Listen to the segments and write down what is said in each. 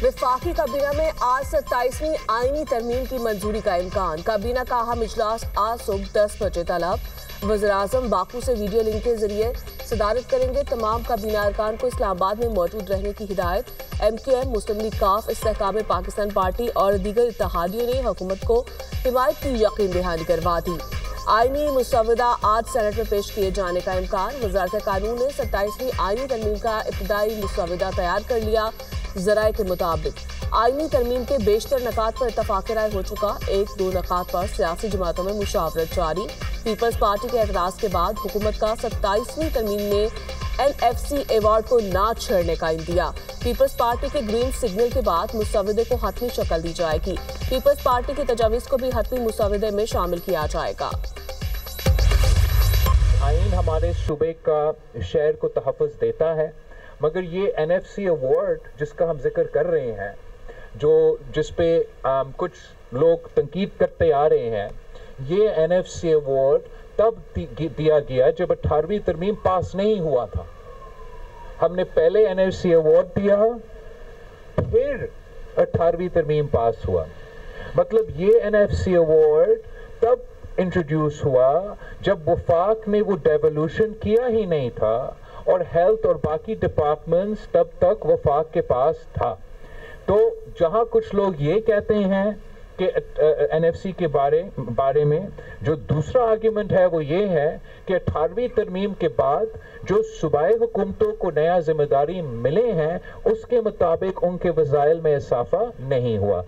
वफाकी काबीना में आज 27वीं आईनी तरमीम की मंजूरी का इम्कान। काबीना का अहम इजलास आज सुबह 10 बजे तलब। वज़ीर-ए-आज़म बाकू से वीडियो लिंक के जरिए सदारत करेंगे। तमाम काबीना अरकान को इस्लामाबाद में मौजूद रहने की हिदायत। MQM, मुस्लिम लीग काफ, इस्तेहकाम पाकिस्तान पार्टी और दीगर इत्तेहादियों ने हुकूमत को हिमायत की यकीन दहानी करवा दी। आईनी मुसवदा आज सेनेट में पेश किए जाने का इम्कान। वज़ारत कानून ने 27वीं आईनी तरमीम का इब्तदाई मुसवदा तैयार कर लिया। ज़राए के मुताबिक आईनी तरमीम के बेशतर नकात पर इत्तफाक राय हो चुका। एक दो नकात पर सियासी जमातों में मुशावरत जारी। पीपल्स पार्टी के एतराज़ के बाद हुकूमत का 27वीं तरमीम में NFC अवार्ड को ना छेड़ने का इंदिया। पीपल्स पार्टी के ग्रीन सिग्नल के बाद मुसवदे को हतमी शक्ल दी जाएगी। पीपल्स पार्टी की तजावीज़ को भी हतमी मुसवदे में शामिल किया जाएगा। आइन हमारे सूबे का शहर को तहफ़्फ़ुज़ देता है, मगर ये NFC अवार्ड जिसका हम जिक्र कर रहे हैं, जिस पे कुछ लोग तंकीद करते आ रहे हैं, ये NFC अवार्ड तब दिया गया जब 18वीं तरमीम पास नहीं हुआ था। हमने पहले NFC अवार्ड दिया, फिर 18वीं तरमीम पास हुआ। मतलब ये NFC अवार्ड तब इंट्रोड्यूस हुआ जब वफाक ने वो डेवोल्यूशन किया ही नहीं था और हेल्थ और बाकी डिपार्टमेंट्स तब तक वफाक के पास था। तो जहां कुछ लोग ये कहते हैं कि NFC के बारे में जो दूसरा आर्ग्यूमेंट है वो ये है कि 18वीं तरमीम के बाद जो सूबाई हुकूमतों को नया जिम्मेदारी मिले हैं उसके मुताबिक उनके वज़ाइल में इजाफा नहीं हुआ।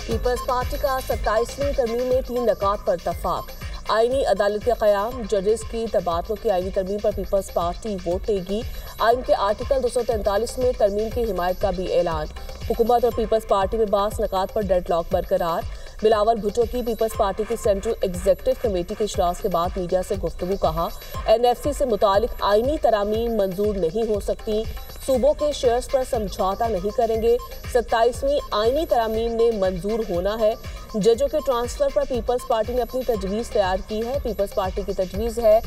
पीपल्स पार्टी का 27वीं तरमीम में 3 नकात पर इत्तफाक। आईनी अदालत के क़याम, जजेस की तबादलों की आईनी तरमीम पर पीपल्स पार्टी वोट देगी। आइन के आर्टिकल 243 में तरमीम की हिमायत का भी ऐलान। हुकूमत और पीपल्स पार्टी में बास नकात पर डेडलॉक बरकरार। बिलावल भुट्टो की पीपल्स पार्टी की सेंट्रल एग्जीक्यूटिव कमेटी के इजलास के बाद मीडिया से गुफ्तगू। कहा, NFC से मुतालिक आईनी तरामीम मंजूर नहीं हो सकती। सूबों के शेयर्स पर समझौता नहीं करेंगे। 27वीं आईनी तरामीम ने मंजूर होना है। जजों के ट्रांसफर पर पीपल्स पार्टी ने अपनी तजवीज़ तैयार की है। पीपल्स पार्टी की तजवीज़ है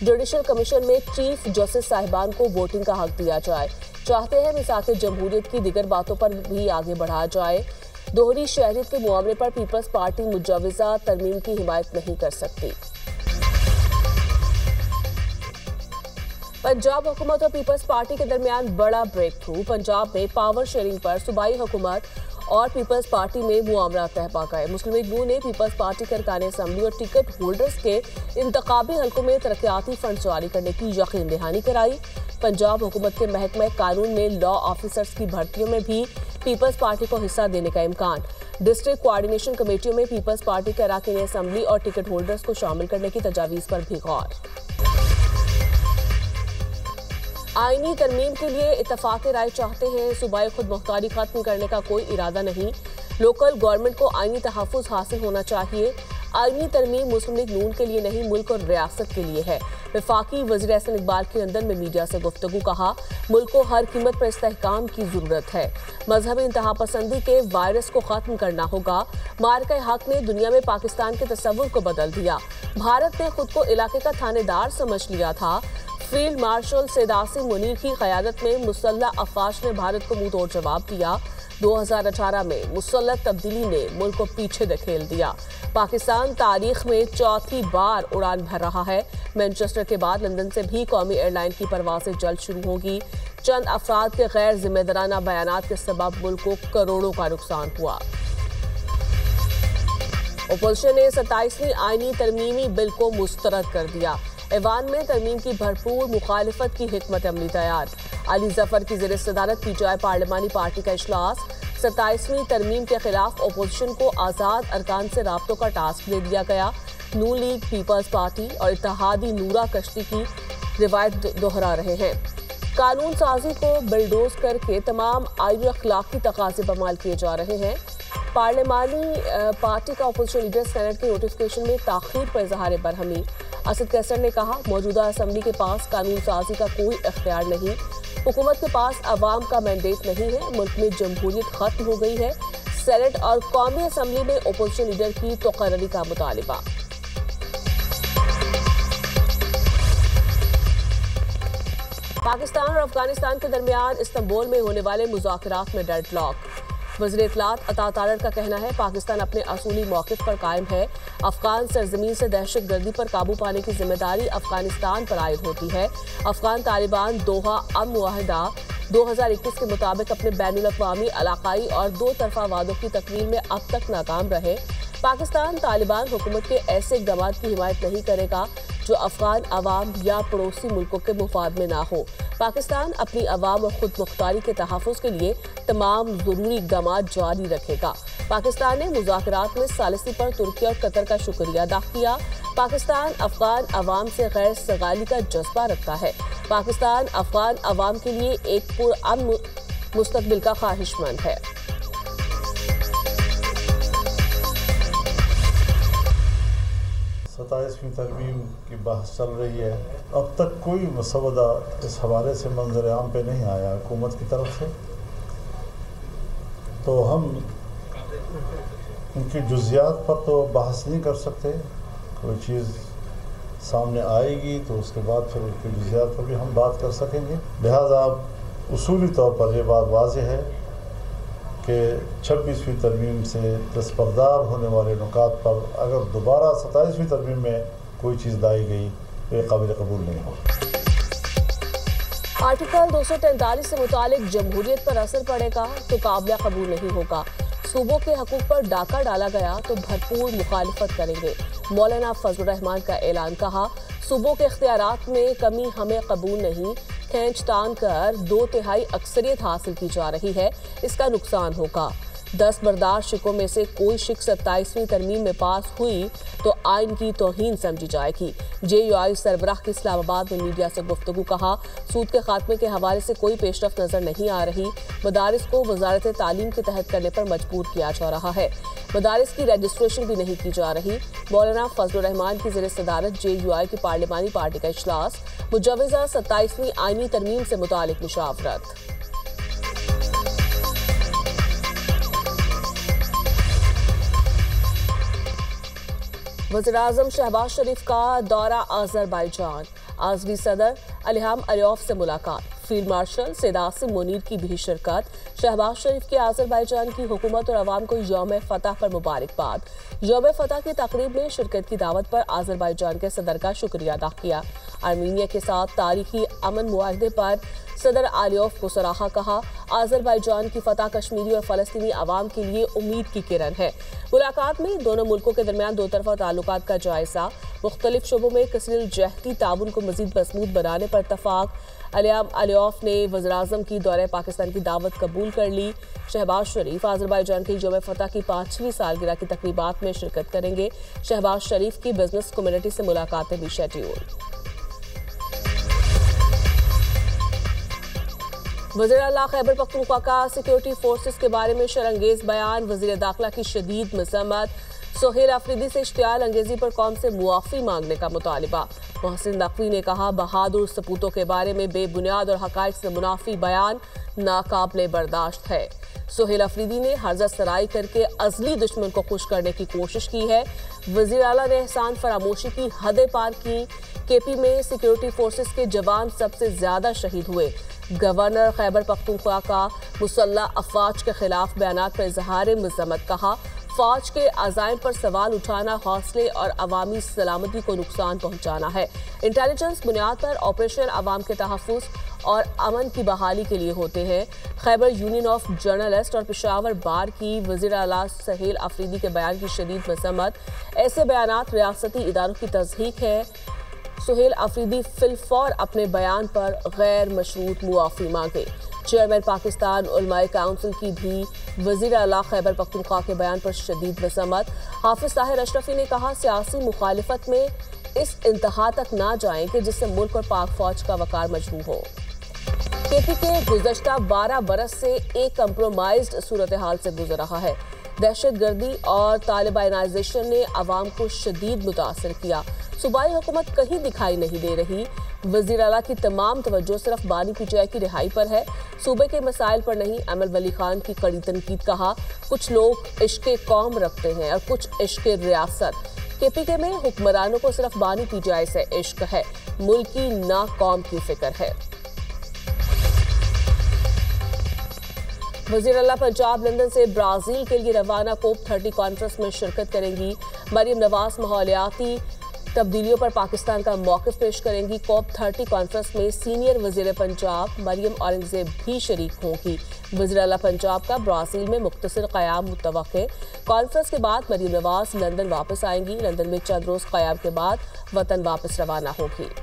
जुडिशल कमीशन में चीफ जस्टिस साहिबान को वोटिंग का हक दिया जाए। चाहते हैं मिसाक जमहूरियत की दिगर बातों पर भी आगे बढ़ाया जाए। दोहरी शहरियत के मामले पर पीपल्स पार्टी मुजव्वज़ा तरमीम की हिमायत नहीं कर सकती। पंजाब हुकूमत और पीपल्स पार्टी के दरमियान बड़ा ब्रेक थ्रू। पंजाब में पावर शेयरिंग पर सूबाई हुकूमत और पीपल्स पार्टी में मुआमला तय पा गए। मुस्लिम लीग नून ने पीपल्स पार्टी के अरकान असम्बली और टिकट होल्डर्स के इंतखाबी हलकों में तरक्याती फंड जारी करने की यकीन दहानी कराई। पंजाब हुकूमत के महकमा कानून में लॉ ऑफिसर्स की भर्तियों में भी पीपल्स पार्टी को हिस्सा देने का इम्कान। डिस्ट्रिक्ट कोऑर्डिनेशन कमेटियों में पीपल्स पार्टी के अरकान असम्बली और टिकट होल्डर्स को शामिल करने की तजावीज़ पर भी गौर। आईनी तरमीम के लिए इत्तफाक राय चाहते हैं। सूबाई खुद मुख्तारी खत्म करने का कोई इरादा नहीं। लोकल गवर्नमेंट को आईनी तहफ़्फ़ुज़ हासिल होना चाहिए। आईनी तरमीम मुस्लिम लीग नून के लिए नहीं, मुल्क और रियासत के लिए है। वफाकी वज़ीर एहसन इकबाल की लंदन में मीडिया से गुफ्तगू। कहा, मुल्क को हर कीमत पर इस्तेहकाम की ज़रूरत है। मजहबी इंतहा पसंदी के वायरस को ख़त्म करना होगा। मार्का हक ने दुनिया में पाकिस्तान के तस्वुर को बदल दिया। भारत ने खुद को इलाके का थानेदार समझ लिया था। फील्ड मार्शल सैदासी मुनीर की क़यादत में मुसल्लह अफवाज ने भारत को मुंह तोड़ जवाब दिया। 2018 में मुसल्लह तब्दीली ने मुल्क को पीछे धकेल दिया। पाकिस्तान तारीख में चौथी बार उड़ान भर रहा है। मैनचेस्टर के बाद लंदन से भी कौमी एयरलाइन की परवाज़ें जल्द शुरू होगी। चंद अफराद के गैर जिम्मेदाराना बयानात के सबब मुल्क को करोड़ों का नुकसान हुआ। अपोजिशन ने 27वीं आईनी तरमीमी बिल को मुस्तरद कर दिया। ऐवान में तरमीम की भरपूर मुखालिफत की हिकमत अमली तैयार। अली जफर की ज़ेर सदारत PTI पार्लिमानी पार्टी का इजलास। 27वीं तरमीम के खिलाफ अपोजिशन को आज़ाद अरकान से राब्तों का टास्क दे दिया गया। नून लीग, पीपल्स पार्टी और इत्तेहादी नूरा कश्ती की रिवायत दोहरा रहे हैं। कानून साजी को बिलडोज करके तमाम आईनी अखलाकी तकाज़े बमाल किए जा रहे हैं। पार्लिमानी पार्टी का अपोजिशन लीडर सेनेट के नोटिफिकेशन में ताख़ीर पर इज़हार बरहमी। असद कैसर ने कहा, मौजूदा असम्बली के पास कानून साजी का कोई इख्तियार नहीं। हुकूमत के पास अवाम का मैंडेट नहीं है। मुल्क में जमहूरियत खत्म हो गई है। सेनेट और कौमी असम्बली में अपोजिशन लीडर की तकर्री का मुतालिबा। पाकिस्तान और अफगानिस्तान के दरमियान इस्तांबुल में होने वाले मुज़ाकरात में डेडलॉक। वज़ीर इत्तलात अता तारड़ का कहना है पाकिस्तान अपने असूली मौक़िफ़ पर कायम है। अफगान सरजमीन से दहशत गर्दी पर काबू पाने की जिम्मेदारी अफगानिस्तान पर आयद होती है। अफगान तालिबान दोहा अमन मुआहदा 2021 के मुताबिक अपने बैनुल अक़वामी, इलाक़ाई और दो तरफ़ा वादों की तकमील में अब तक नाकाम रहे। पाकिस्तान तालिबान हुकूमत के ऐसे इक़दामात की हिमायत नहीं करेगा जो अफगान अवाम या पड़ोसी मुल्कों के मुफाद में ना हो। पाकिस्तान अपनी अवाम और खुद मुख्तारी के तहफ़्फ़ुज़ के लिए तमाम ज़रूरी इक़दामात जारी रखेगा। पाकिस्तान ने मुज़ाकरात में सालिसी पर तुर्की और कतर का शुक्रिया अदा किया। पाकिस्तान अफगान अवाम से गैर सगाली का जज्बा रखता है। पाकिस्तान अफगान अवाम के लिए एक पुरअमन मुस्तक़बिल का ख्वाहिशमंद है। 27वीं तरमीम की बहस चल रही है। अब तक कोई मसवदा इस हवाले से मंजर आम पे नहीं आया हुकूमत की तरफ से, तो हम उनकी जुज़ियात पर तो बहस नहीं कर सकते। कोई चीज़ सामने आएगी तो उसके बाद फिर उनकी जुज़ियात पर भी हम बात कर सकेंगे। लिहाजा उसूली तौर पर यह बात वाज़ेह है कि 26वीं तरमीम से दस्तबरदार होने वाले नुकात पर अगर दोबारा 27वीं तरमीम में कोई चीज़ लाई गई तो ये काबिल कबूल नहीं होगी। आर्टिकल 243 से मुतालिक जमहूरियत पर असर पड़ेगा तो काबिल कबूल नहीं होगा। सूबों के हकूक पर डाका डाला गया तो भरपूर मुखालिफत करेंगे। मौलाना फजलुर रहमान का ऐलान। कहा, सूबों के इख्तियारात में कमी हमें कबूल नहीं। खींचतान कर 2/3 अक्सरियत हासिल की जा रही है, इसका नुकसान होगा। 10 बर्दाश्त शिकों में से कोई शिक 27वीं तरमीम में पास हुई तो आइन की तौहीन समझी जाएगी। JUI सरबराह की इस्लामाबाद में मीडिया से गुफ्तगू। कहा, सूद के खात्मे के हवाले से कोई पेशरफ नजर नहीं आ रही। मदारिस को वजारत तालीम के तहत करने पर मजबूर किया जा रहा है। मदारिस की रजिस्ट्रेशन भी नहीं की जा रही। मौलाना फजलुर रहमान की ज़ेर सदारत JUI की पार्लिमानी पार्टी का इजलास। मुजव्वज़ा 27वीं आईनी तरमीम से मुतालिक मुशावरत। वज़ीर-ए-आज़म शहबाज शरीफ का दौरा अज़रबैजान। आज़मी सदर इल्हाम अलियव से मुलाकात। फील्ड मार्शल सैयद आसिम मुनीर की भी शिरकत। शहबाज शरीफ के अज़रबैजान की हुकूमत और अवाम को यौम फतह पर मुबारकबाद। यौम फतह की तकरीब में शिरकत की दावत पर अज़रबैजान के सदर का शुक्रिया अदा किया। आर्मीनिया के साथ तारीखी अमन मुआहदे पर सदर अलियव को सराहा। कहा, अज़रबैजान की फतह कश्मीरी और फ़लस्तीनी अवाम के लिए उम्मीद की किरण है। मुलाकात में दोनों मुल्कों के दरमियान दो तरफा ताल्लुकात का जायजा। मुख्तलिफ शोबों में कसरील जहती ताउन को मज़ीद मज़बूत बनाने पर इत्तफ़ाक़। इल्हाम अलियव ने वज़ीर-ए-आज़म की दौरे पाकिस्तान की दावत कबूल कर ली। शहबाज शरीफ अज़रबैजान की यौम फतह की 5वीं सालगिरह की तकरीबात में शिरकत करेंगे। शहबाज शरीफ की बिजनेस कम्युनिटी से मुलाकातें भी शेड्यूल। वज़ीर आला खैबर पख्तूनख्वा का सिक्योरिटी फोर्सेस के बारे में शरंगेज बयान। वज़ीर दाखिला की शदीद मज़म्मत। सोहेल अफरीदी से इश्तियाल अंगेजी पर कौम से मुआफ़ी मांगने का मुतालिबा। मोहसिन नकवी ने कहा, बहादुर सपूतों के बारे में बेबुनियाद और हक़ाइक़ से मुनाफी बयान नाकाबिले बर्दाश्त है। सोहेल अफरीदी ने हर्जा सराई करके अज़ली दुश्मन को खुश करने की कोशिश की है। वज़ीर आला ने एहसान फरामोशी की हदें पार की। KP में सिक्योरिटी फोर्सेस के जवान सबसे ज्यादा शहीद हुए। गवर्नर खैबर पख्तूनख्वा का मुसल्लह अफवाज के खिलाफ बयानात पर इजहार मज़म्मत। कहा, फौज के अज़ाइम पर सवाल उठाना हौसले और अवामी सलामती को नुकसान पहुंचाना है। इंटेलिजेंस बुनियाद पर ऑपरेशन अवाम के तहफ़्फ़ुज़ और अमन की बहाली के लिए होते हैं। खैबर यूनियन ऑफ जर्नलिस्ट और पेशावर बार की वज़ीर आला सोहेल अफरीदी के बयान की शदीद मज़म्मत। ऐसे बयानात रियासती इदारों की तज़हीक है। सोहेल अफरीदी फिलफौर अपने बयान पर गैर मशरूत मुआफ़ी मांगे। चेयरमैन पाकिस्तान उलमाए काउंसिल की भी वज़ीर आला खैबर पख्तूनख्वा के बयान पर शदीद मज़म्मत। हाफिज़ ताहिर अशरफी ने कहा, सियासी मुखालिफत में इस इंतहा तक ना जाएं कि जिससे मुल्क और पाक फौज का वकार मजरूह हो। KP के गुज़श्ता 12 बरस से एक कंप्रोमाइज्ड सूरत हाल से गुजर रहा है। दहशत गर्दी और तालिबानाइजेशन ने अवाम को शदीद मुतासर किया। सूबाई हुकूमत कहीं दिखाई नहीं दे रही। वज़ीर आला की तमाम तवज्जो सिर्फ बानी PTI की रिहाई पर है, सूबे के मसाइल पर नहीं। अमल वली खान की कड़ी तनकीद। कहा, कुछ लोग इश्क़े कौम रखते हैं और कुछ इश्क़े रियासत। KPK में हुक्मरानों को सिर्फ बानी PTI से इश्क है, मुल्क की ना कौम की फिक्र है। वज़ीर आला पंजाब लंदन से ब्राजील के लिए रवाना। COP30 कॉन्फ्रेंस में शिरकत करेंगी। मरियम नवाज माहौलियाती तब्दीलियों पर पाकिस्तान का मौक़िफ़ पेश करेंगी। COP30 कॉन्फ्रेंस में सीनियर वज़ीर पंजाब मरियम औरंगज़ेब भी शरीक होंगी। वज़ीर आला पंजाब का ब्राज़ील में मुख्तसर क़याम मुतवक्के। कॉन्फ्रेंस के बाद मरियम नवाज लंदन वापस आएंगी। लंदन में चंद रोज़ क़याम के बाद वतन वापस रवाना होगी।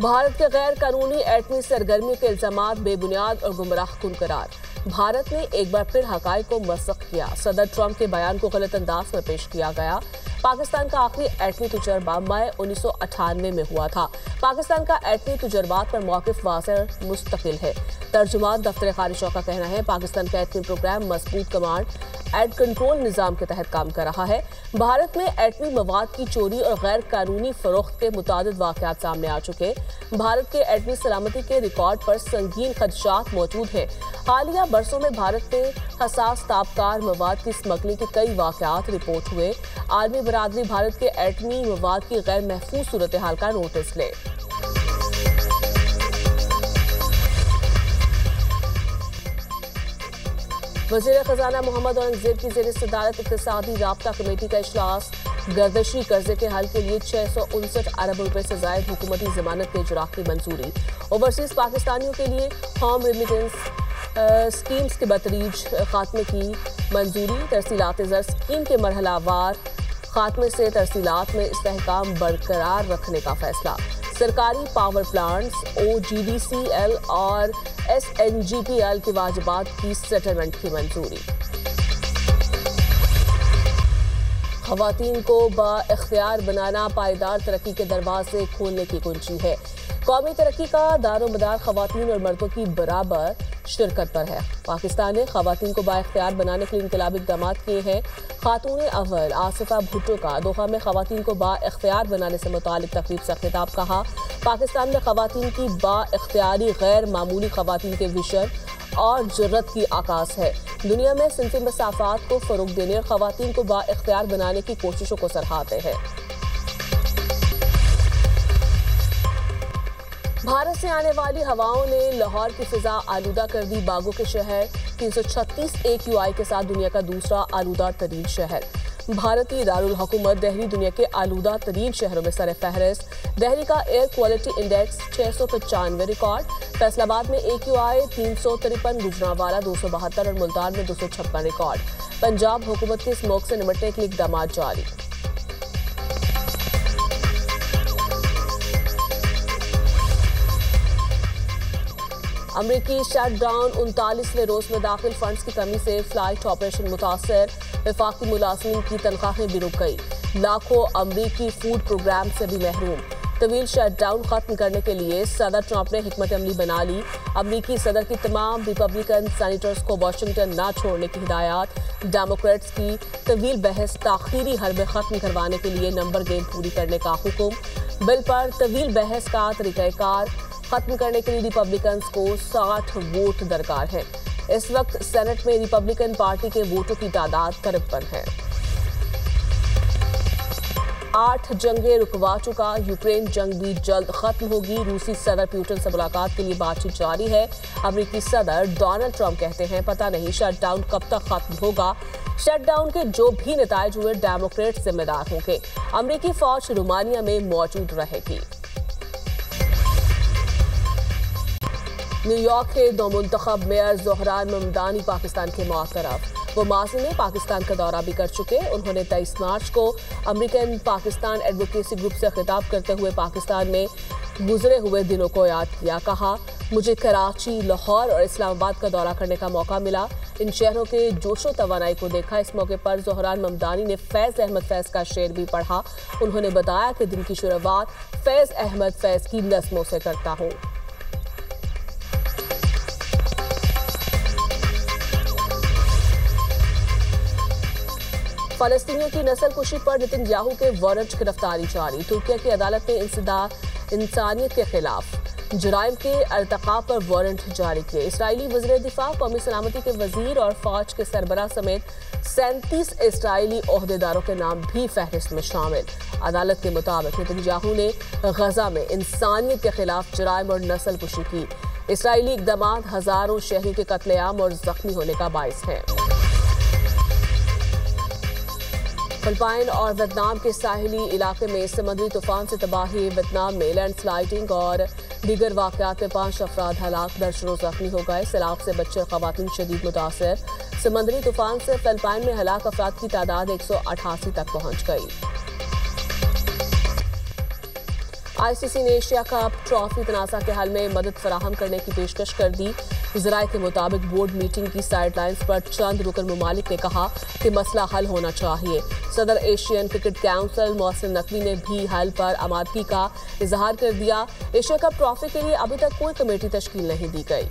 भारत के गैर कानूनी एटमी सरगर्मी के इल्जामात बेबुनियाद और गुमराह कुन करार। भारत ने एक बार फिर हकायक को मसख किया। सदर ट्रंप के बयान को गलत अंदाज में पेश किया गया। पाकिस्तान का आखिरी एटमी तजुर्बा मई 1998 में हुआ था। पाकिस्तान का एटमी तजुर्बात पर मौक़िफ़ वाज़ेह मुस्तकिल है। तर्जुमान दफ्तर खारिजा का कहना है पाकिस्तान का एटमी प्रोग्राम मजबूत कमांड एंड कंट्रोल निज़ाम के तहत काम कर रहा है। भारत में एटमी मवाद की चोरी और गैर कानूनी फरोख्त के मुतादिद वाक़यात सामने आ चुके। भारत के एटमी सलामती के रिकॉर्ड पर संगीन खदशात मौजूद हैं। हालिया बरसों में भारत में हसास ताबकार मवाद की स्मगलिंग के कई वाक़यात रिपोर्ट हुए। आलमी बरादरी भारत के एटमी मवाद की गैर महफूज सूरत हाल का नोटिस ले। वज़ीर ख़जाना मोहम्मद औरंगज़ेब की ज़ेर सदारत इक़्तिसादी राब्ता कमेटी का इजलास। गर्दशी कर्जे के हल के लिए 659 अरब रुपए से ज़ायद हुकूमती ज़मानत के इजरा की मंजूरी। ओवरसीज़ पाकिस्तानियों के लिए होम रेमिटेंस स्कीम्स के बतरीज खात्मे की मंजूरी। तरसीलात ज़र स्कीम के मरहलावार खात्मे से तरसीलात में इस्तेहकाम बरकरार रखने का फैसला। सरकारी पावर प्लांट्स OGDCL और SNGPL के वाजिबात की सेटलमेंट की मंजूरी। ख़वातीन को बाइख्तियार बनाना पायदार तरक्की के दरवाजे खोलने की कुंजी है। कौमी तरक्की का दारोमदार ख़वातीन और मर्दों की बराबर शिरकत पर है। पाकिस्तान ने ख़वातीन को बाइख्तियार बनाने के लिए इनकलाबी इक़दामात किए हैं। खातून अव्वल आसिफा भुट्टो का दोहा में ख़वातीन को बाइख्तियार बनाने से मुतालिक तकरीब से खिताब। कहा पाकिस्तान में ख़वातीन की बाइख्तियारी गैर मामूली ख़वातीन के विजन और जुर्रत की आकाश है। दुनिया में सिंफ़ी मसाफ़ात को फ़रोग़ देने और ख़वातीन को बाइख्तियार बनाने की कोशिशों को सराहते हैं। भारत से आने वाली हवाओं ने लाहौर की फिजा आलूदा कर दी। बागों के शहर 336 AQI के साथ दुनिया का दूसरा आलूदा तरीन शहर। भारतीय दारुल हुकूमत दिल्ली दुनिया के आलूदा तरीन शहरों में सर फहरिस्त। दिल्ली का air quality index 695 record. Faisalabad में AQI 353, गुजरांवाला 272 और मुल्तान में 256 रिकॉर्ड। पंजाब हुकूमत के स्मोक से निपटने के लिए इक़दाम जारी। अमरीकी शटडाउन 39वें रोज में दाखिल फंड्स की कमी से फ्लाइट ऑपरेशन मुतासर। वफाकी मुलाजिमीन की तनख्वाहें भी रुक गई। लाखों अमरीकी फूड प्रोग्राम से भी महरूम। तवील शटडाउन खत्म करने के लिए सदर ट्रंप ने हिकमत अमली बना ली। अमरीकी सदर की तमाम रिपब्लिकन सेनेटर्स को वाशिंगटन न छोड़ने की हिदायत। डेमोक्रेट्स की तवील बहस ताखीरी हरबे खत्म करवाने के लिए नंबर गेम पूरी करने का हुक्म। बिल पर तवील बहस का तरीक़ाकार खत्म करने के लिए रिपब्लिकन्स को 60 वोट दरकार है। इस वक्त सेनेट में रिपब्लिकन पार्टी के वोटों की तादाद 53 है। 8 जंगें रुकवा चुका यूक्रेन जंग भी जल्द खत्म होगी। रूसी सदर पुतिन से मुलाकात के लिए बातचीत जारी है। अमेरिकी सदर डोनाल्ड ट्रंप कहते हैं पता नहीं शटडाउन कब तक खत्म होगा। शटडाउन के जो भी नतायज हुए डेमोक्रेट जिम्मेदार होंगे। अमेरिकी फौज रोमानिया में मौजूद रहेगी। न्यूयॉर्क के दो मुंतखब मेयर ज़ोहरान ममदानी पाकिस्तान के मुतरफ। वो माजी में पाकिस्तान का दौरा भी कर चुके। उन्होंने 23 मार्च को अमेरिकन पाकिस्तान एडवोकेसी ग्रुप से खिताब करते हुए पाकिस्तान में गुजरे हुए दिनों को याद किया। कहा मुझे कराची, लाहौर और इस्लामाबाद का दौरा करने का मौका मिला। इन शहरों के जोशो तवानाई को देखा। इस मौके पर ज़ोहरान ममदानी ने फैज़ अहमद फैज़ का शेर भी पढ़ा। उन्होंने बताया कि दिन की शुरुआत फैज़ अहमद फैज़ की नज़्मों से करता हूँ। फलस्तीनियों की नस्लकुशी पर नेतन्याहू के वारंट गिरफ्तारी जारी। तुर्की की अदालत ने इंसानियत के खिलाफ जराइम के अर्तकाब पर वारंट जारी किए। इसराइली वज़ीर दिफा, कौमी सलामती के वजीर और फौज के सरबराह समेत 37 इसराइली ओहदेदारों के नाम भी फहरिस्त में शामिल। अदालत के मुताबिक नेतन्याहू ने गजा में इंसानियत के खिलाफ जराइम और नस्ल कुशी की। इसराइली इक़दाम हजारों शहरियों के कत्लेआम और जख्मी होने का बाइस है। फिलिपाइन और वियतनाम के साहिली इलाके में समुद्री तूफान से तबाही। वियतनाम में लैंडस्लाइडिंग और दीगर वाक़यात में 5 अफराद हलाक, दर्जनों जख्मी हो गए। सैलाब से बच्चे और खवातीन शदीद मुतासर। समुद्री तूफान से फिलिपाइन में हलाक अफराद की तादाद 188 तक पहुंच गई। ICC ने एशिया कप ट्रॉफी तनाज़ा के हल में मदद फराहम करने की पेशकश कर दी। ज़राए के मुताबिक बोर्ड मीटिंग की साइडलाइंस पर चंद रुकन मुमालिक ने कहा कि मसला हल होना चाहिए। सदर Asian cricket council Mohsin Naqvi ने भी हल पर आमादगी का इजहार कर दिया। एशिया कप ट्रॉफी के लिए अभी तक कोई कमेटी तश्कील नहीं दी गई।